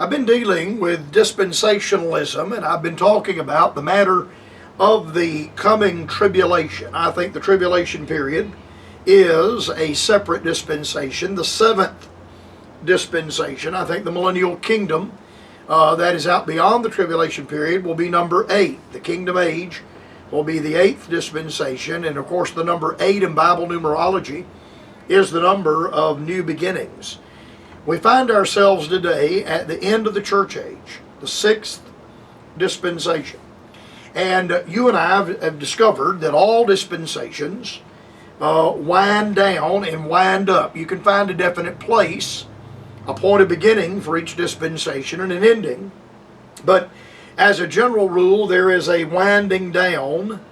I've been dealing with dispensationalism, and I've been talking about the matter of the coming tribulation. I think the tribulation period is a separate dispensation, the seventh dispensation. I think the millennial kingdom that is out beyond the tribulation period will be number 8. The kingdom age will be the 8th dispensation, and of course the number 8 in Bible numerology is the number of new beginnings. We find ourselves today at the end of the church age, the 6th dispensation. And you and I have discovered that all dispensations wind down and wind up. You can find a definite place, a point of beginning for each dispensation and an ending. But as a general rule, there is a winding down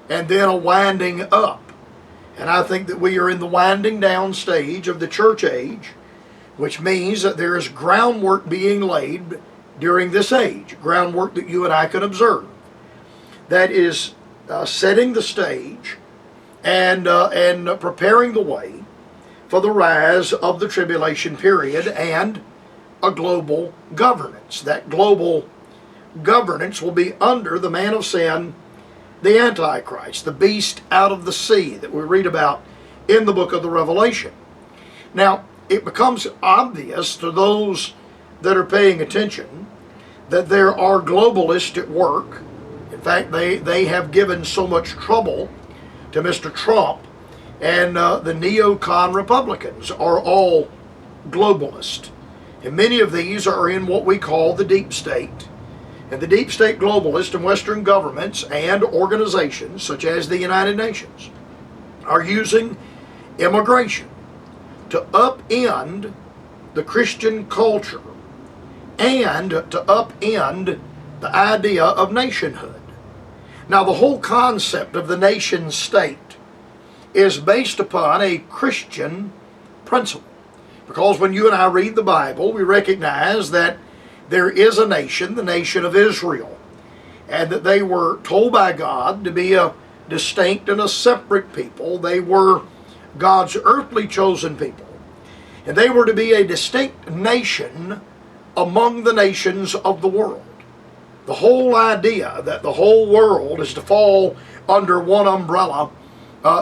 and then a winding up. And I think that we are in the winding down stage of the church age, which means that there is groundwork being laid during this age, groundwork that you and I can observe, that is setting the stage and preparing the way for the rise of the tribulation period and a global governance. That global governance will be under the man of sin, the Antichrist, the beast out of the sea that we read about in the book of the Revelation. Now, it becomes obvious to those that are paying attention that there are globalists at work. In fact, they have given so much trouble to Mr. Trump, and the neocon Republicans are all globalist. And many of these are in what we call the deep state. And the deep state globalists in Western governments and organizations, such as the United Nations, are using immigration to upend the Christian culture and to upend the idea of nationhood. Now, the whole concept of the nation state is based upon a Christian principle. Because when you and I read the Bible, we recognize that there is a nation, the nation of Israel, and that they were told by God to be a distinct and a separate people. They were God's earthly chosen people. And they were to be a distinct nation among the nations of the world. The whole idea that the whole world is to fall under one umbrella,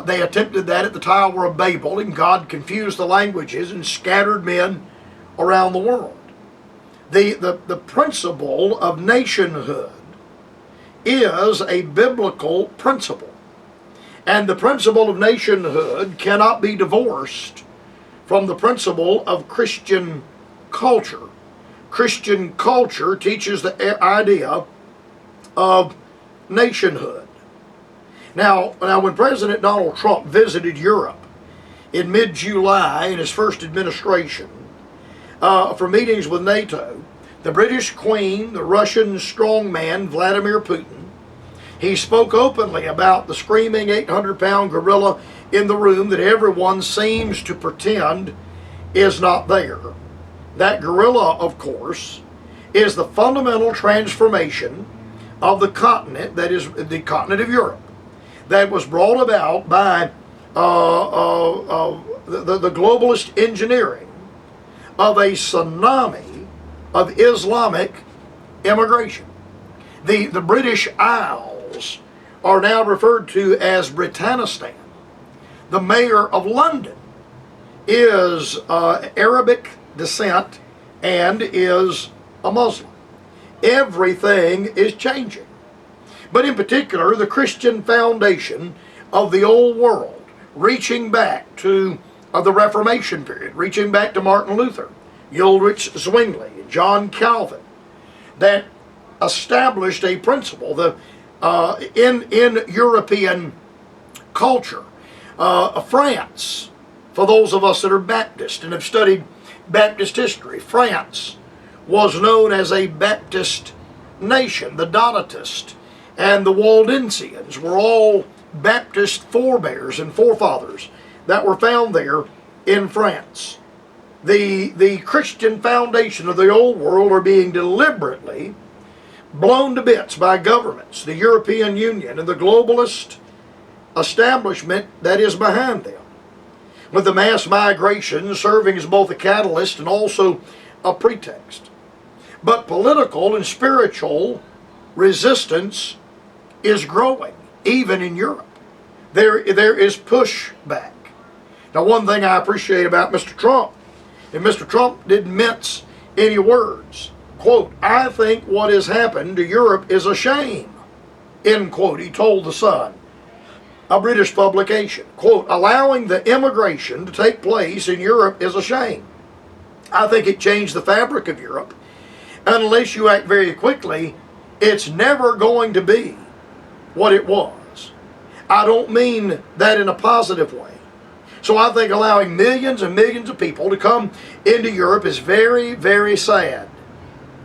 they attempted that at the Tower of Babel, and God confused the languages and scattered men around the world. The principle of nationhood is a biblical principle. And the principle of nationhood cannot be divorced from the principle of Christian culture. Christian culture teaches the idea of nationhood. Now, when President Donald Trump visited Europe in mid-July in his first administration for meetings with NATO, the British Queen, the Russian strongman Vladimir Putin, he spoke openly about the screaming 800-pound gorilla in the room that everyone seems to pretend is not there. That gorilla, of course, is the fundamental transformation of the continent, that is the continent of Europe, that was brought about by the globalist engineering of a tsunami of Islamic immigration. The British Isles are now referred to as Britannistan. The mayor of London is Arabic descent and is a Muslim. Everything is changing. But in particular, the Christian foundation of the old world, reaching back to the Reformation period, reaching back to Martin Luther, Ulrich Zwingli, John Calvin, that established a principle in European culture. France, for those of us that are Baptist and have studied Baptist history, France was known as a Baptist nation. The Donatists and the Waldensians were all Baptist forebears and forefathers that were found there in France. The Christian foundation of the old world are being deliberately blown to bits by governments, the European Union, and the globalist establishment that is behind them, with the mass migration serving as both a catalyst and also a pretext. But political and spiritual resistance is growing, even in Europe. There is pushback. Now, one thing I appreciate about Mr. Trump, and Mr. Trump didn't mince any words. Quote, "I think what has happened to Europe is a shame," end quote, he told The Sun, a British publication. Quote, "Allowing the immigration to take place in Europe is a shame. I think it changed the fabric of Europe. Unless you act very quickly, it's never going to be what it was." I don't mean that in a positive way. So I think allowing millions and millions of people to come into Europe is very, very sad.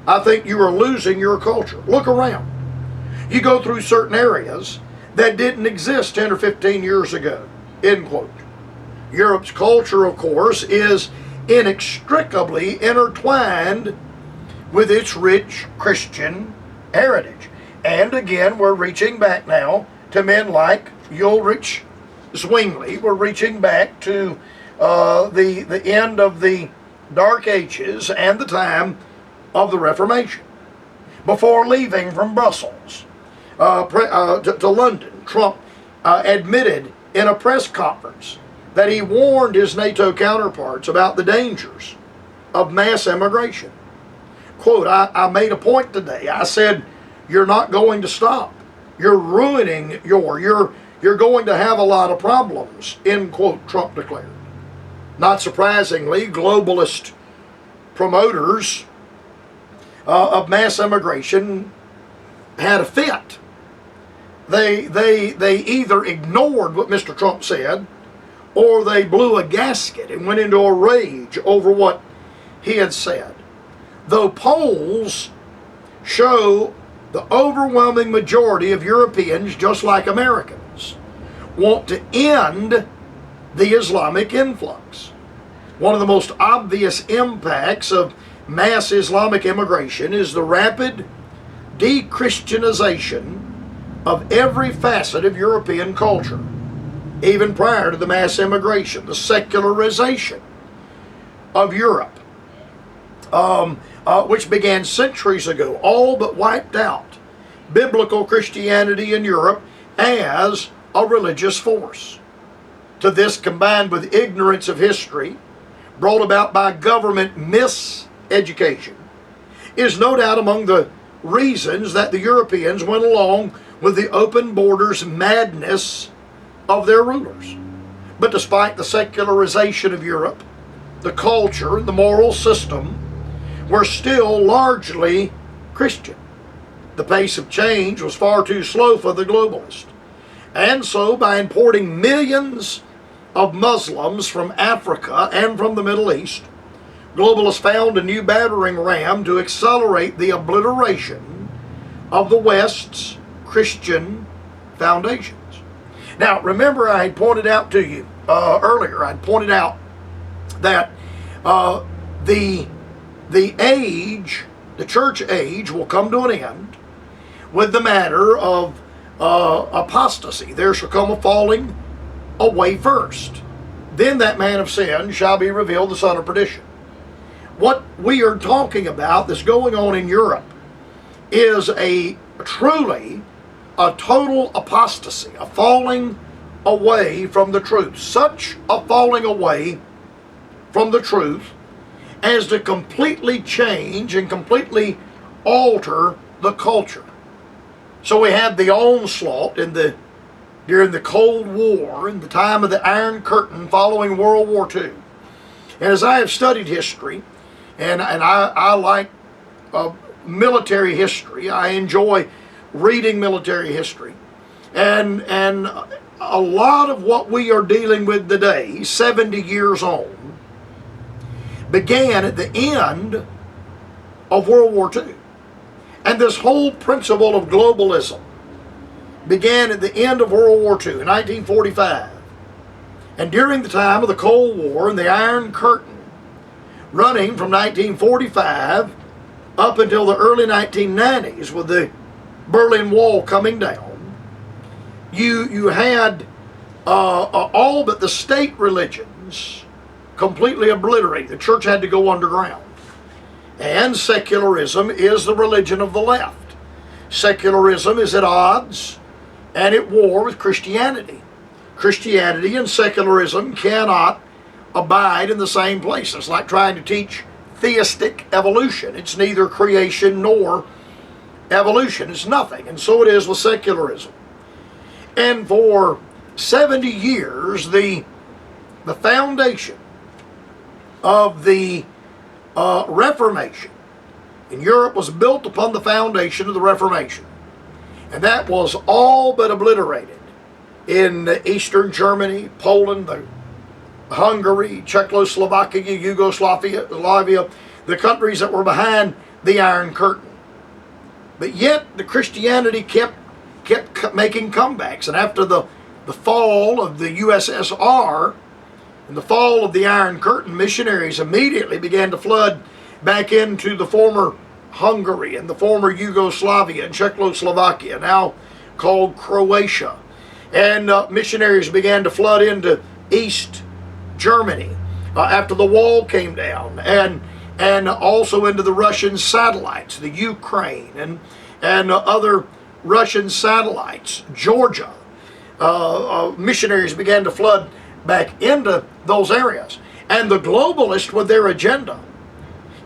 I think you are losing your culture. Look around. You go through certain areas that didn't exist 10 or 15 years ago, end quote. Europe's culture, of course, is inextricably intertwined with its rich Christian heritage. And again, we're reaching back now to men like Ulrich Zwingli. We're reaching back to the end of the Dark Ages and the time of the Reformation. Before leaving from Brussels to London, Trump admitted in a press conference that he warned his NATO counterparts about the dangers of mass immigration. Quote, I made a point today. I said, you're not going to stop. You're ruining you're going to have a lot of problems, end quote, Trump declared. Not surprisingly, globalist promoters of mass immigration had a fit. They either ignored what Mr. Trump said, or they blew a gasket and went into a rage over what he had said. Though polls show the overwhelming majority of Europeans, just like Americans, want to end the Islamic influx. One of the most obvious impacts of mass Islamic immigration is the rapid de-Christianization of every facet of European culture. Even prior to the mass immigration, the secularization of Europe, which began centuries ago, all but wiped out biblical Christianity in Europe as a religious force. To this, combined with ignorance of history, brought about by government miseducation, is no doubt among the reasons that the Europeans went along with the open borders madness of their rulers. But despite the secularization of Europe, the culture, the moral system were still largely Christian. The pace of change was far too slow for the globalists. And so, by importing millions of Muslims from Africa and from the Middle East, globalists found a new battering ram to accelerate the obliteration of the West's Christian foundations. Now, remember I had pointed out to you earlier, I'd pointed out that the age, the church age, will come to an end with the matter of apostasy. There shall come a falling away first. Then that man of sin shall be revealed, the son of perdition. What we are talking about that's going on in Europe is truly a total apostasy, a falling away from the truth. Such a falling away from the truth as to completely change and completely alter the culture. So we had the onslaught during the Cold War, in the time of the Iron Curtain following World War II. And as I have studied history, and I like military history, I enjoy reading military history, and a lot of what we are dealing with today, 70 years on, began at the end of World War II. And this whole principle of globalism began at the end of World War II in 1945. And during the time of the Cold War and the Iron Curtain, running from 1945 up until the early 1990s with the Berlin Wall coming down, you had all but the state religions completely obliterated. The church had to go underground. And secularism is the religion of the left. Secularism is at odds and at war with Christianity. Christianity and secularism cannot abide in the same place. It's like trying to teach theistic evolution. It's neither creation nor evolution. It's nothing. And so it is with secularism. And for 70 years, the foundation of the Reformation in Europe was built upon the foundation of the Reformation. And that was all but obliterated in Eastern Germany, Poland, Hungary, Czechoslovakia, Yugoslavia, the countries that were behind the Iron Curtain. But yet the Christianity kept making comebacks. And after the fall of the USSR and the fall of the Iron Curtain, missionaries immediately began to flood back into the former Hungary and the former Yugoslavia and Czechoslovakia, now called Croatia. And missionaries began to flood into East Germany after the wall came down, and also into the Russian satellites, the Ukraine and other Russian satellites, Georgia. Missionaries began to flood back into those areas. And the globalists with their agenda.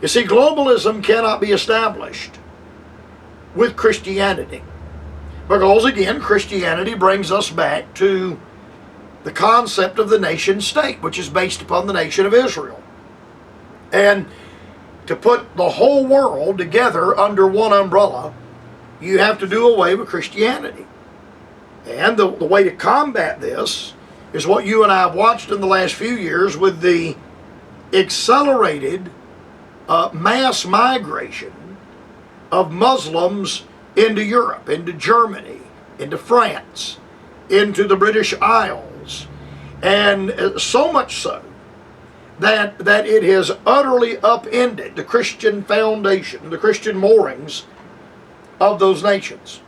You see, globalism cannot be established with Christianity. Because again, Christianity brings us back to the concept of the nation state, which is based upon the nation of Israel. And to put the whole world together under one umbrella, you have to do away with Christianity. And the way to combat this is what you and I have watched in the last few years with the accelerated mass migration of Muslims into Europe, into Germany, into France, into the British Isles, and so much so that it has utterly upended the Christian foundation, the Christian moorings of those nations.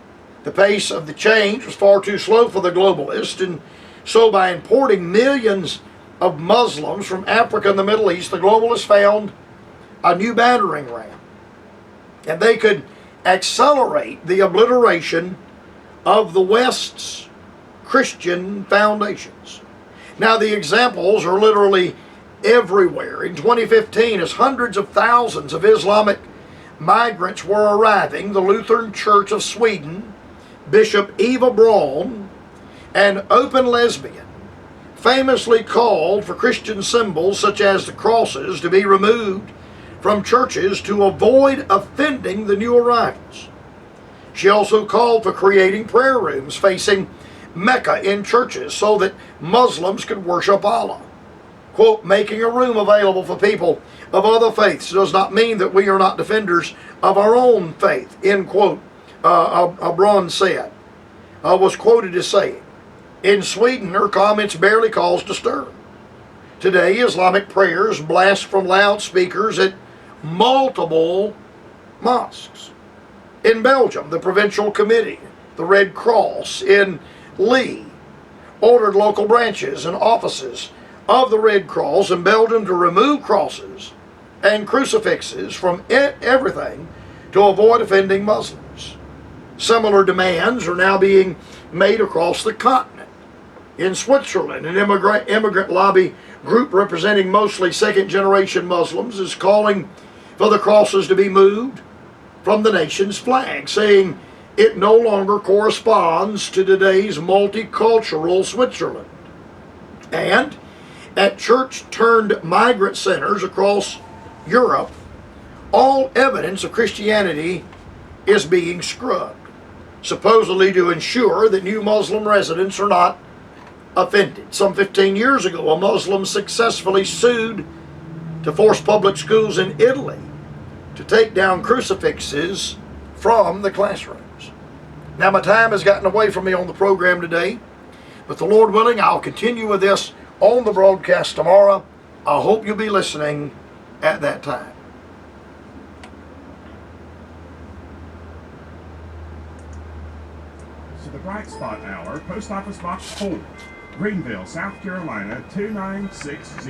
The pace of the change was far too slow for the globalists, and so by importing millions of Muslims from Africa and the Middle East, the globalists found a new battering ram. And they could accelerate the obliteration of the West's Christian foundations. Now the examples are literally everywhere. In 2015, as hundreds of thousands of Islamic migrants were arriving, the Lutheran Church of Sweden, Bishop Eva Braun, an open lesbian, famously called for Christian symbols such as the crosses to be removed from churches to avoid offending the new arrivals. She also called for creating prayer rooms facing Mecca in churches so that Muslims could worship Allah. Quote, making a room available for people of other faiths does not mean that we are not defenders of our own faith, end quote, Braun said, was quoted as saying. In Sweden, her comments barely caused a stir. Today, Islamic prayers blast from loudspeakers at multiple mosques. In Belgium, the provincial committee, the Red Cross in Lee, ordered local branches and offices of the Red Cross in Belgium to remove crosses and crucifixes from everything to avoid offending Muslims. Similar demands are now being made across the continent. In Switzerland, an immigrant lobby group representing mostly second-generation Muslims is calling for the crosses to be moved from the nation's flag, saying it no longer corresponds to today's multicultural Switzerland. And at church-turned migrant centers across Europe, all evidence of Christianity is being scrubbed, supposedly to ensure that new Muslim residents are not offended. Some 15 years ago, a Muslim successfully sued to force public schools in Italy to take down crucifixes from the classrooms. Now, my time has gotten away from me on the program today, but the Lord willing, I'll continue with this on the broadcast tomorrow. I hope you'll be listening at that time. To the Bright Spot Hour, Post Office Box 4, Greenville, South Carolina 29600.